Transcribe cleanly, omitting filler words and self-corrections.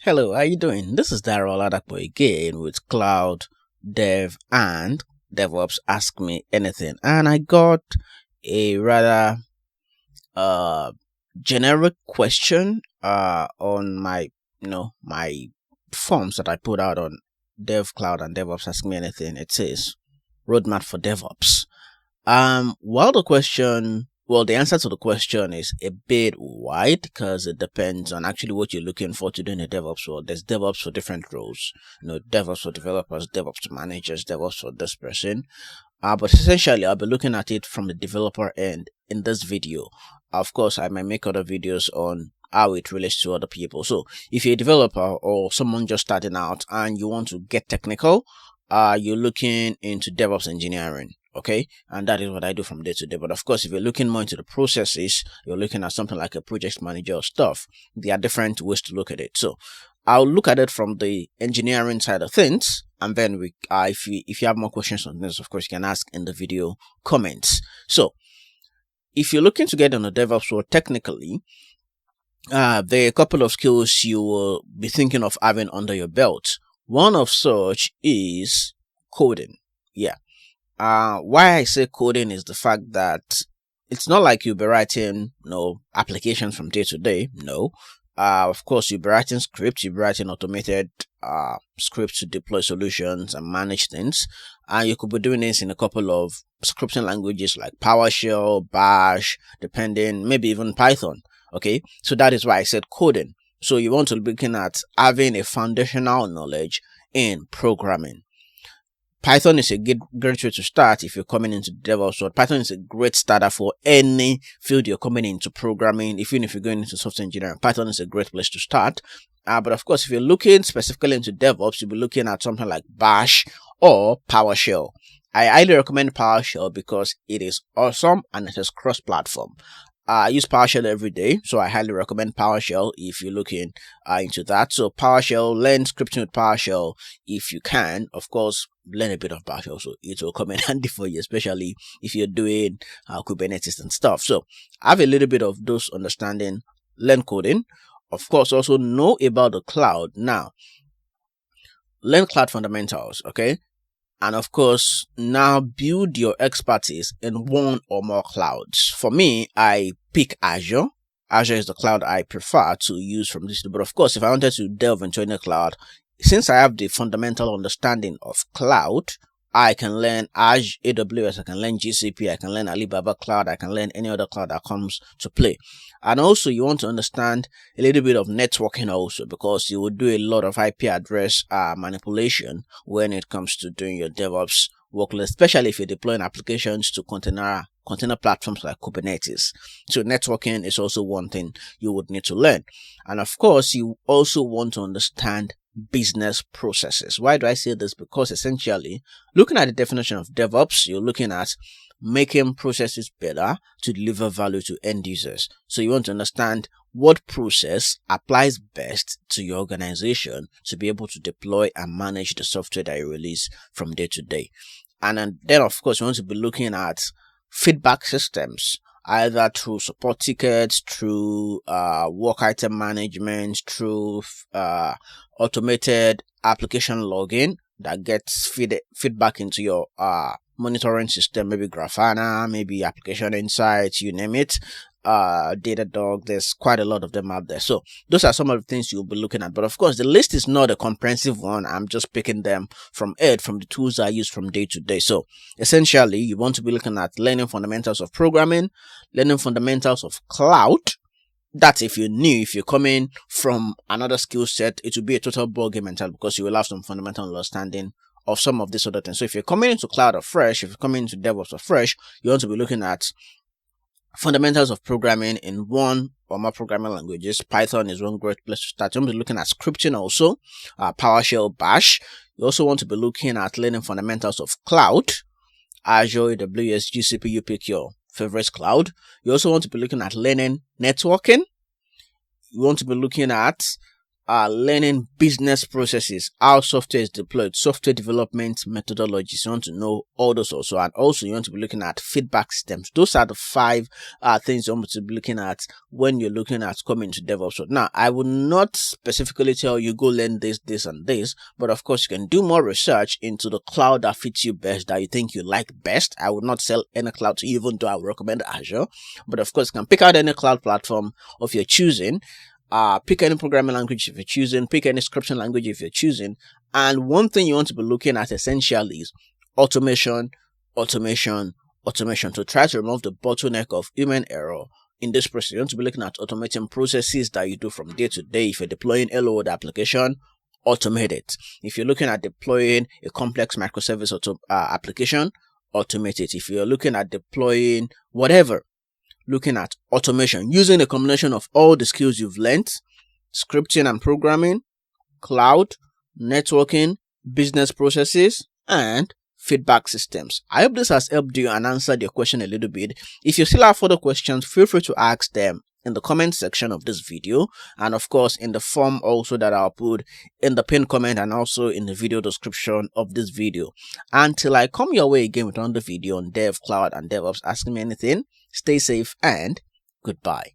Hello, how you doing? This is Dara Oladapo again with Cloud Dev and DevOps Ask Me Anything. And I got a rather uh generic question on my forms that I put out on Dev Cloud and DevOps Ask Me Anything. It says roadmap for DevOps. The answer to the question is a bit wide because it depends on actually what you're looking for to do in the DevOps world. There's DevOps for different roles, DevOps for developers, DevOps managers, DevOps for this person. But essentially, I'll be looking at it from the developer end in this video. Of course, I might make other videos on how it relates to other people. So if you're a developer or someone just starting out and you want to get technical, you're looking into DevOps engineering. Okay, and that is what I do from day to day. But of course, if you're looking more into the processes, you're looking at something like a project manager or stuff. There are different ways to look at it. So I'll look at it from the engineering side of things, and then if you have more questions on this, of course, you can ask in the video comments. So if you're looking to get on the DevOps world technically, there are a couple of skills you will be thinking of having under your belt. One of such is coding. Yeah. Why I say coding is the fact that it's not like you'll be writing, applications from day to day. No. Of course, you'll be writing scripts, you'll be writing automated, scripts to deploy solutions and manage things. And you could be doing this in a couple of scripting languages like PowerShell, Bash, depending, maybe even Python. Okay. So that is why I said coding. So you want to be looking at having a foundational knowledge in programming. Python is a great way to start if you're coming into DevOps world. Python is a great starter for any field you're coming into programming. Even if you're going into software engineering, Python is a great place to start. But of course, if you're looking specifically into DevOps, you'll be looking at something like Bash or PowerShell. I highly recommend PowerShell because it is awesome and it is cross-platform. I use PowerShell every day, so I highly recommend PowerShell if you're looking into that. So PowerShell, learn scripting with PowerShell if you can. Of course, learn a bit of PowerShell, so it will come in handy for you, especially if you're doing Kubernetes and stuff. So have a little bit of those understanding, learn coding. Of course, also know about the cloud. Now, learn cloud fundamentals, okay? And of course, now build your expertise in one or more clouds. For me, I pick Azure. Azure is the cloud I prefer to use from this. But of course, if I wanted to delve into any cloud, since I have the fundamental understanding of cloud, I can learn Azure, AWS, I can learn GCP, I can learn Alibaba Cloud, I can learn any other cloud that comes to play. And also, you want to understand a little bit of networking also, because you will do a lot of IP address manipulation when it comes to doing your DevOps workload, especially if you're deploying applications to container platforms like Kubernetes. So networking is also one thing you would need to learn. And of course, you also want to understand business processes. Why do I say this? Because essentially, looking at the definition of DevOps, you're looking at making processes better to deliver value to end users. So you want to understand what process applies best to your organization to be able to deploy and manage the software that you release from day to day. And then of course, you want to be looking at feedback systems, either through support tickets, through work item management, through automated application login that gets feedback into your monitoring system, maybe Grafana, maybe Application Insights, you name it. Datadog, there's quite a lot of them out there. So those are some of the things you'll be looking at. But of course, the list is not a comprehensive one. I'm just picking them from the tools I use from day to day. So essentially, you want to be looking at learning fundamentals of programming, learning fundamentals of cloud. That's if you're new. If you're coming from another skill set, it will be a total ballgame mentality because you will have some fundamental understanding of some of these other things. So if you're coming into cloud afresh, if you're coming into DevOps afresh, you want to be looking at fundamentals of programming in one or more programming languages. Python is one great place to start. You want to be looking at scripting also, PowerShell, Bash. You also want to be looking at learning fundamentals of cloud, Azure, AWS, GCP, you pick your favorite cloud. You also want to be looking at learning networking. You want to be looking at learning business processes, how software is deployed, software development methodologies. You want to know all those also, and also you want to be looking at feedback systems. Those are the 5 things you want to be looking at when you're looking at coming to DevOps. So now, I will not specifically tell you go learn this, and this, but of course you can do more research into the cloud that fits you best, that you think you like best. I would not sell any cloud to you, even though I would recommend Azure, but of course you can pick out any cloud platform of your choosing. Pick any programming language if you're choosing, pick any scripting language if you're choosing. And one thing you want to be looking at essentially is automation to try to remove the bottleneck of human error in this process. You want to be looking at automating processes that you do from day to day. If you're deploying a load application, automate it. If you're looking at deploying a complex microservice application, automate it. If you're looking at deploying whatever, looking at automation using a combination of all the skills you've learned: scripting and programming, cloud, networking, business processes, and feedback systems. I hope this has helped you and answered your question a little bit. If you still have further questions, feel free to ask them in the comment section of this video, and of course in the form also that I'll put in the pinned comment and also in the video description of this video. Until I come your way again with another video on Dev, Cloud, and DevOps, ask me anything. Stay safe and goodbye.